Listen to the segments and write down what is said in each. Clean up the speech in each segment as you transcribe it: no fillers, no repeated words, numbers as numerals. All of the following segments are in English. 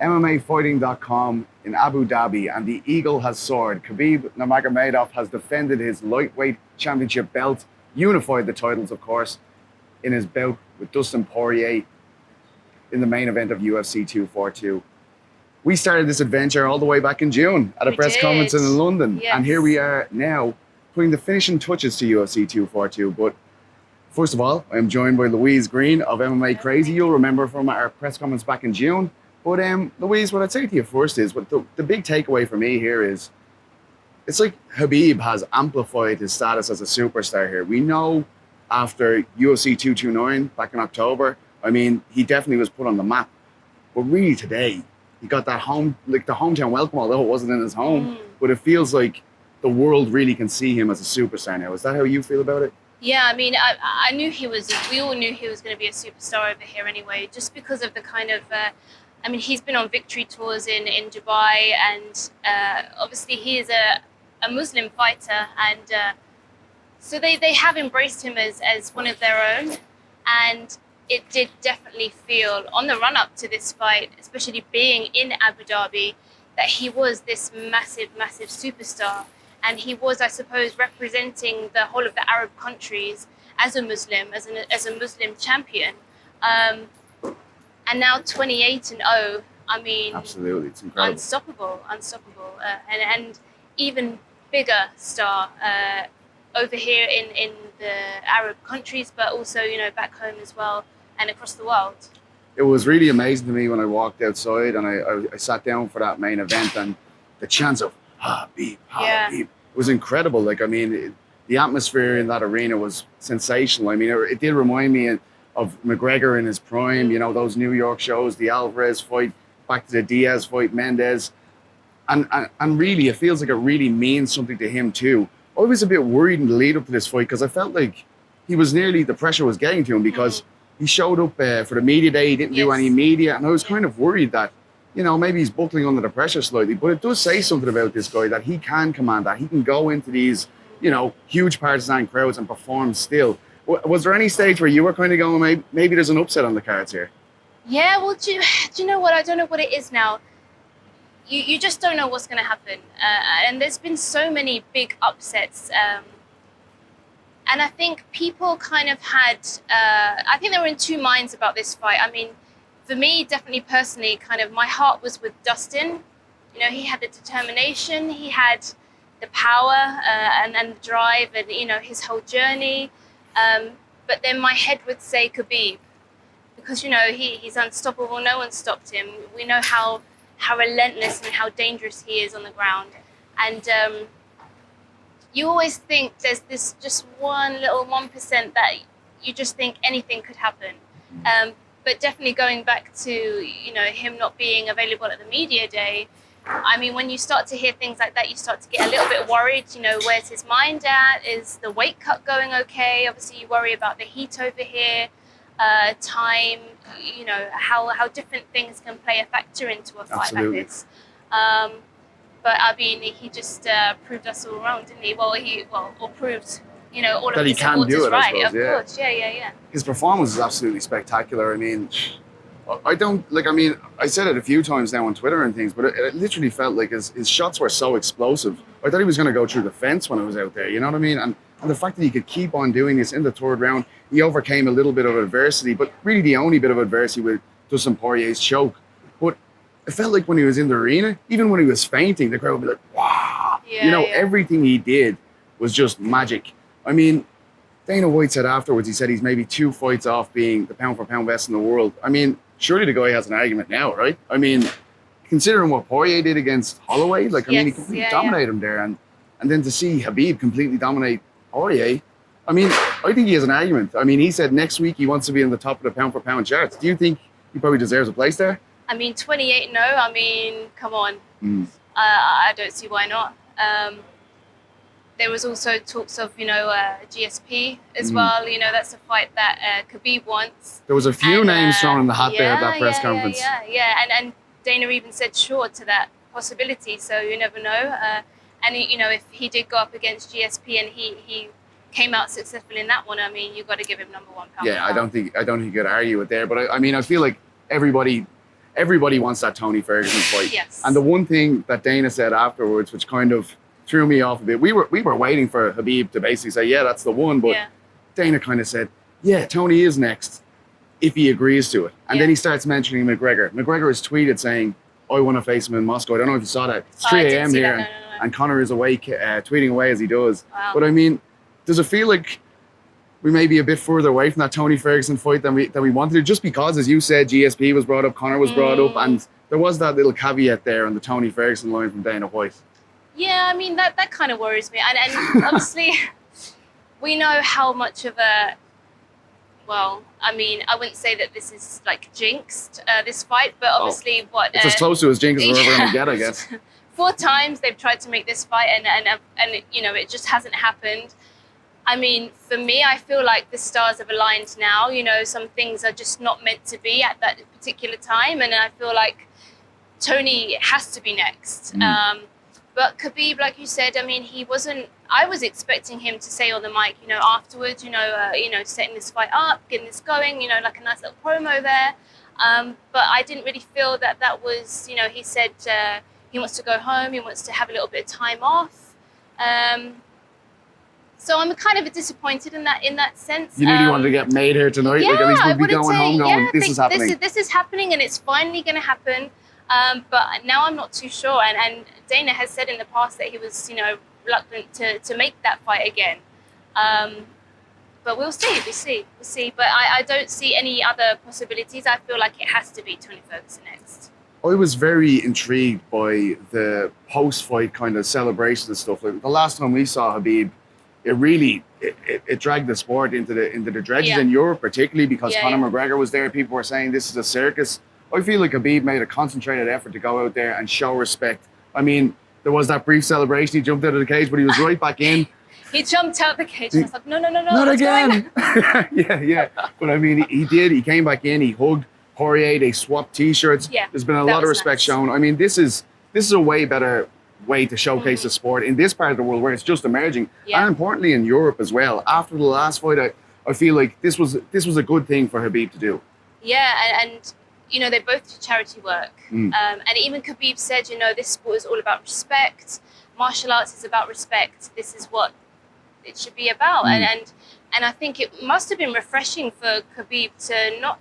MMAfighting.com in Abu Dhabi, and the eagle has soared. Khabib Nurmagomedov has defended his lightweight championship belt, unified the titles, of course, in his bout with Dustin Poirier in the main event of UFC 242. We started this adventure all the way back in June at a press conference in London, and here we are now putting the finishing touches to UFC 242. But first of all, I'm joined by Louise Green of MMA Crazy. You'll remember from our press conference back in June. But Louise, what I'd say to you first is, what the big takeaway for me here is, it's like Khabib has amplified his status as a superstar here. We know after UFC 229 back in October, I mean, he definitely was put on the map. But really today, he got that the hometown welcome, although it wasn't in his home. But it feels like the world really can see him as a superstar now. Is that how you feel about it? Yeah, I mean, I knew we all knew he was going to be a superstar over here anyway, just because of the kind of, I mean, he's been on victory tours in Dubai, and obviously he is a Muslim fighter, and so they have embraced him as one of their own. And it did definitely feel on the run up to this fight, especially being in Abu Dhabi, that he was this massive, massive superstar. And he was, I suppose, representing the whole of the Arab countries as a Muslim, as a Muslim champion. And now 28-0, I mean, absolutely, it's incredible. Unstoppable. And even bigger star over here in the Arab countries, but also, back home as well and across the world. It was really amazing to me when I walked outside and I sat down for that main event, and the chants of Habib, Habib. It was incredible. Like, I mean, the atmosphere in that arena was sensational. I mean, it did remind me of McGregor in his prime, those New York shows, the Alvarez fight, back to the Diaz fight, Mendez. And really, it feels like it really means something to him too. I was a bit worried in the lead up to this fight because I felt like the pressure was getting to him, because he showed up for the media day, he didn't do any media, and I was kind of worried that, maybe he's buckling under the pressure slightly. But it does say something about this guy, that he can command that. He can go into these, huge partisan crowds and perform still. Was there any stage where you were kind of going, maybe there's an upset on the cards here? Yeah, well, do you know what? I don't know what it is now. You just don't know what's going to happen. And there's been so many big upsets. And I think people kind of had, I think they were in two minds about this fight. I mean, for me, definitely personally, kind of my heart was with Dustin. He had the determination, he had the power and the drive, and, his whole journey. But then my head would say Khabib, because, he's unstoppable. No one stopped him. We know how relentless and how dangerous he is on the ground. And you always think there's this just one little 1% that you just think anything could happen. But definitely going back to, him not being available at the media day, I mean, when you start to hear things like that, you start to get a little bit worried. Where's his mind at? Is the weight cut going okay? Obviously, you worry about the heat over here, time, how different things can play a factor into a fight like this. But I mean, he just proved us all wrong, didn't he? Or proved, all that of his supporters right. Of course, yeah. His performance is absolutely spectacular. I mean, I said it a few times now on Twitter and things, but it literally felt like his shots were so explosive. I thought he was going to go through the fence when I was out there, you know what I mean? And the fact that he could keep on doing this in the third round, he overcame a little bit of adversity, but really the only bit of adversity with Dustin Poirier's choke. But it felt like when he was in the arena, even when he was fainting, the crowd would be like, wow. Everything he did was just magic. I mean, Dana White said afterwards, he said he's maybe 2 fights off being the pound-for-pound best in the world. I mean, surely the guy has an argument now, right? I mean, considering what Poirier did against Holloway, he completely dominated him there. And then to see Khabib completely dominate Poirier, I mean, I think he has an argument. I mean, he said next week he wants to be in the top of the pound-for-pound charts. Do you think he probably deserves a place there? I mean, 28-0, I mean, come on. I don't see why not. There was also talks of, GSP as well. That's a fight that Khabib wants. There was a few names thrown in the hat there at that press conference. Yeah. And Dana even said sure to that possibility, so you never know. And, if he did go up against GSP and he came out successful in that one, I mean, you've got to give him number one pound. Yeah, I don't think you could argue it there. But I mean, I feel like everybody everybody wants that Tony Ferguson fight. Yes. And the one thing that Dana said afterwards, which kind of threw me off a bit, we were waiting for Khabib to basically say, yeah, that's the one. But Dana kind of said, yeah, Tony is next if he agrees to it. And then he starts mentioning McGregor. McGregor has tweeted saying, I want to face him in Moscow. I don't know if you saw that. It's 3 a.m. here, and Conor is awake, tweeting away as he does. Wow. But I mean, does it feel like we may be a bit further away from that Tony Ferguson fight than we wanted to? Just because, as you said, GSP was brought up, Conor was brought up, and there was that little caveat there on the Tony Ferguson line from Dana White. Yeah, I mean, that kind of worries me. And obviously, we know how much of a... Well, I mean, I wouldn't say that this is like jinxed, this fight, but obviously it's as close to as jinxed as we're ever going to get, I guess. 4 times they've tried to make this fight and you know, it just hasn't happened. I mean, for me, I feel like the stars have aligned now. You know, some things are just not meant to be at that particular time, and I feel like Tony has to be next. But Khabib, like you said, I mean, he wasn't. I was expecting him to say on the mic, you know, afterwards, setting this fight up, getting this going, you know, like a nice little promo there. But I didn't really feel that was, you know, he said he wants to go home, he wants to have a little bit of time off. So I'm kind of disappointed in that sense. You knew you wanted to get made here tonight. Yeah, like at least I we'd be going home going, this is happening. This is happening, and it's finally going to happen. But now I'm not too sure. And Dana has said in the past that he was, you know, reluctant to make that fight again. But we'll see. But I don't see any other possibilities. I feel like it has to be Tony Ferguson next. I was very intrigued by the post-fight kind of celebration and stuff. Like the last time we saw Khabib, it dragged the sport into the dredges in Europe, particularly because Conor McGregor was there. People were saying this is a circus. I feel like Khabib made a concentrated effort to go out there and show respect. I mean, there was that brief celebration. He jumped out of the cage, but he was right back in. He jumped out the cage and was like, no, not again. yeah. But I mean, he did. He came back in. He hugged Poirier. They swapped T-shirts. Yeah, there's been a lot of respect shown. I mean, this is a way better way to showcase the sport in this part of the world where it's just emerging, and importantly in Europe as well. After the last fight, I feel like this was a good thing for Khabib to do. Yeah, and you know, they both do charity work. And even Khabib said, you know, this sport is all about respect. Martial arts is about respect. This is what it should be about. And I think it must have been refreshing for Khabib to not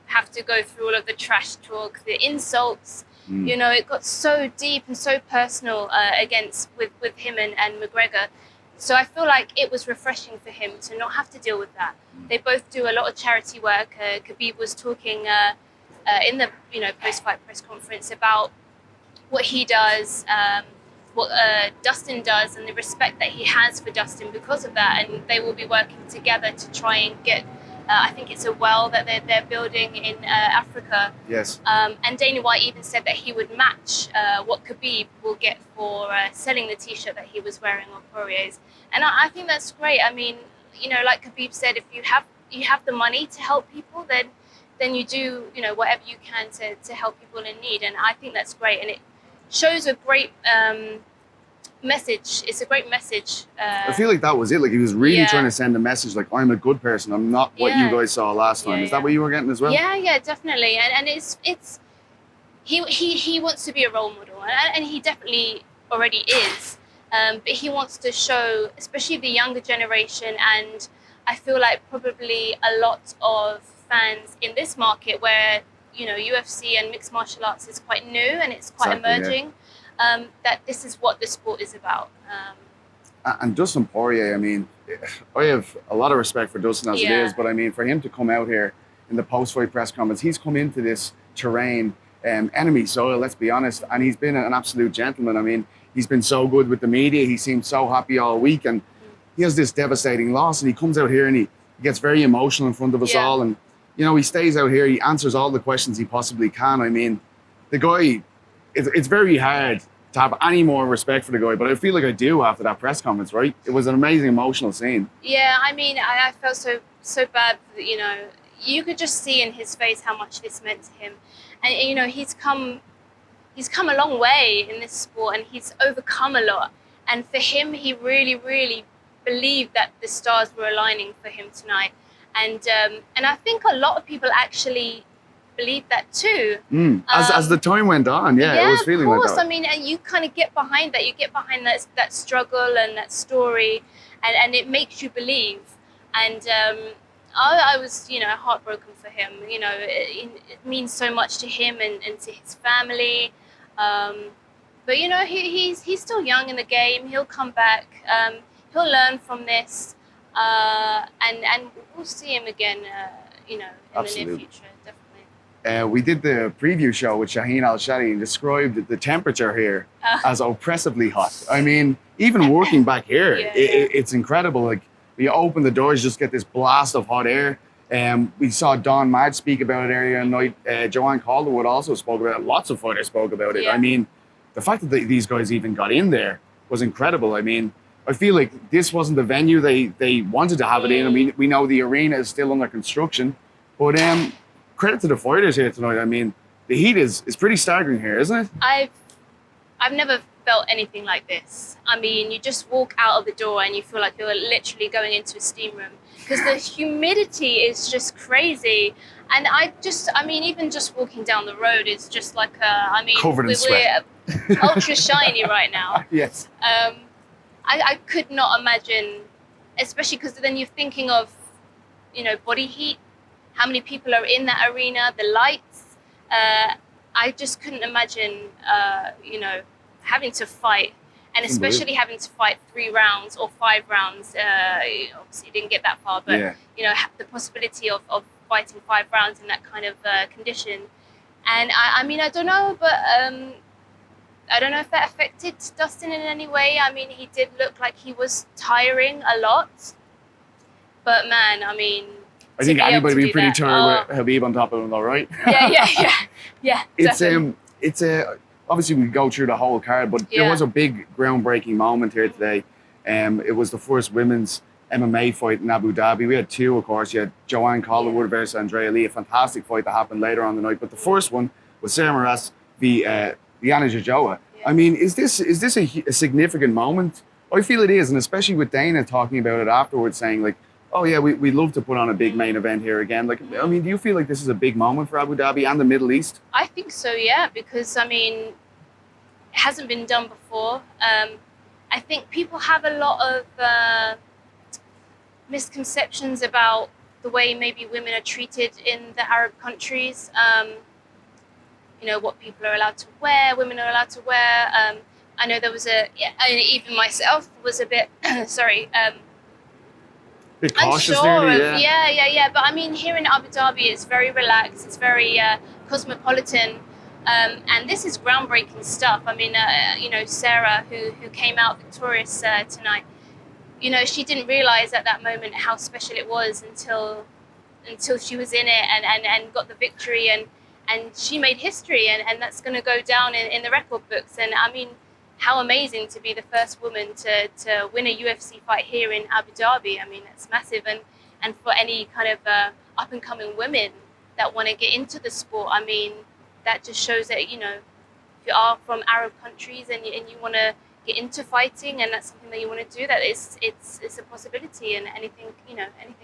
have to go through all of the trash talk, the insults. You know, it got so deep and so personal with him and McGregor. So I feel like it was refreshing for him to not have to deal with that. They both do a lot of charity work. Khabib was talking in the post-fight press conference about what he does, what Dustin does, and the respect that he has for Dustin because of that. And they will be working together to try and get. I think it's a well that they're building in Africa. Yes. And Dana White even said that he would match what Khabib will get for selling the T-shirt that he was wearing on Poirier's. And I think that's great. I mean, you know, like Khabib said, if you have the money to help people, then you do, you know, whatever you can to help people in need. And I think that's great. And it shows a great message. It's a great message. I feel like that was it. Like he was really trying to send a message like, I'm a good person. I'm not what you guys saw last time. Is that what you were getting as well? Yeah, definitely. And it's he wants to be a role model, and he definitely already is. But he wants to show, especially the younger generation, and I feel like probably a lot of fans in this market where, you know, UFC and mixed martial arts is quite new and it's quite emerging, that this is what the sport is about. And Dustin Poirier, I mean, I have a lot of respect for Dustin as it is, but I mean, for him to come out here in the post-fight press conference, he's come into this terrain, enemy soil, let's be honest, and he's been an absolute gentleman. I mean, he's been so good with the media. He seemed so happy all week, and he has this devastating loss, and he comes out here and he gets very emotional in front of us all, and you know, he stays out here, he answers all the questions he possibly can. I mean, the guy, it's very hard to have any more respect for the guy, but I feel like I do after that press conference, right? It was an amazing emotional scene. Yeah, I mean, I felt so bad that, you know, you could just see in his face how much this meant to him. And, you know, he's come a long way in this sport, and he's overcome a lot. And for him, he really, really believed that the stars were aligning for him tonight. And I think a lot of people actually believed that too. As the time went on, it was feeling like that. Of course. I mean, and you kind of get behind that. You get behind that struggle and that story, and it makes you believe. And I was, heartbroken for him. It means so much to him and to his family. But he's still young in the game. He'll come back. He'll learn from this, and we'll see him again. In Absolutely. the near future, definitely. We did the preview show with Shaheen Al-Shadi and described the temperature here as oppressively hot. I mean, even working back here, it's incredible. Like, you open the doors, you just get this blast of hot air. We saw Don Madge speak about it earlier tonight. Joanne Calderwood also spoke about it. Lots of fighters spoke about it. Yeah. I mean, the fact that these guys even got in there was incredible. I mean, I feel like this wasn't the venue they wanted to have it in. I mean, we know the arena is still under construction, but credit to the fighters here tonight. I mean, the heat is pretty staggering here, isn't it? I've never felt anything like this. I mean, you just walk out of the door and you feel like you're literally going into a steam room because the humidity is just crazy. And even just walking down the road is just like covered in sweat. We're ultra shiny right now. Yes. I could not imagine, especially because then you're thinking of, body heat, how many people are in that arena, the lights. I just couldn't imagine, having to fight, and especially having to fight 3 rounds or 5 rounds. Obviously, you didn't get that far, but the possibility of fighting 5 rounds in that kind of condition. And I don't know, but I don't know if that affected Dustin in any way. I mean, he did look like he was tiring a lot. But man, I mean, I think anybody would be pretty tired with Khabib on top of him, though, right? Yeah. It's obviously we go through the whole card, but there was a big groundbreaking moment here today. It was the first women's MMA fight in Abu Dhabi. We had 2, of course. You had Joanne Calderwood versus Andrea Lee, a fantastic fight that happened later on the night. But the first one was Sarah Moras v. Liana Jojoa. I mean, is this a significant moment? I feel it is, and especially with Dana talking about it afterwards, saying like, "Oh yeah, we'd love to put on a big main event here again." Like, I mean, do you feel like this is a big moment for Abu Dhabi and the Middle East? I think so, yeah, because I mean, it hasn't been done before. I think people have a lot of misconceptions about the way maybe women are treated in the Arab countries. What people are allowed to wear, women are allowed to wear. I know there was even myself was a bit, Bit cautious, unsure nearly, yeah. But I mean, here in Abu Dhabi, it's very relaxed. It's very cosmopolitan, and this is groundbreaking stuff. I mean, Sarah, who came out victorious tonight, she didn't realize at that moment how special it was until she was in it and got the victory and she made history and that's going to go down in the record books. And I mean, how amazing to be the first woman to win a UFC fight here in Abu Dhabi. I mean, that's massive. And for any kind of up and coming women that want to get into the sport, I mean, that just shows that, if you are from Arab countries and you want to get into fighting and that's something that you want to do, that it's a possibility, and anything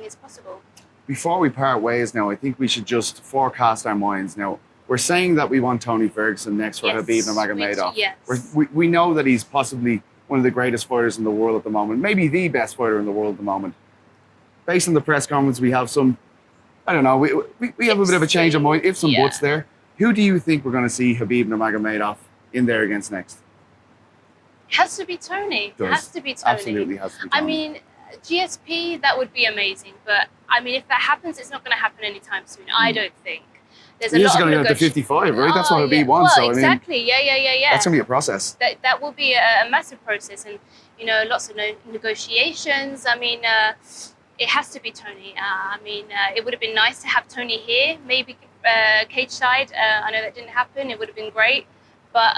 is possible. Before we part ways now, I think we should just forecast our minds. Now, we're saying that we want Tony Ferguson next for Khabib Nurmagomedov. Yes. We know that he's possibly one of the greatest fighters in the world at the moment, maybe the best fighter in the world at the moment. Based on the press conference, we have some, I don't know, we have a bit of a change of mind, ifs and buts there. Who do you think we're going to see Khabib Nurmagomedov in there against next? Has to be Tony. Has to be Tony. Absolutely has to be Tony. I mean, GSP, that would be amazing. But, I mean, if that happens, it's not going to happen anytime soon, I don't think. There's a lot of going to go to 55, right? That's what Khabib wants. Well, so, exactly. I mean, Yeah. That's going to be a process. That will be a massive process. And, lots of negotiations. I mean, it has to be Tony. It would have been nice to have Tony here, maybe cage side. I know that didn't happen. It would have been great. But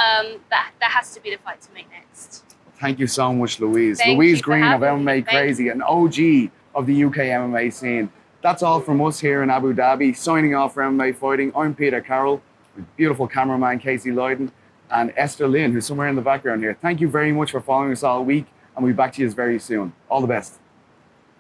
that has to be the fight to make next. Thank you so much, Louise. Thank Louise you for Green of having MMA me. Crazy, an OG of the UK MMA scene. That's all from us here in Abu Dhabi. Signing off for MMA Fighting, I'm Peter Carroll, with beautiful cameraman Casey Lydon, and Esther Lynn, who's somewhere in the background here. Thank you very much for following us all week, and we'll be back to you very soon. All the best.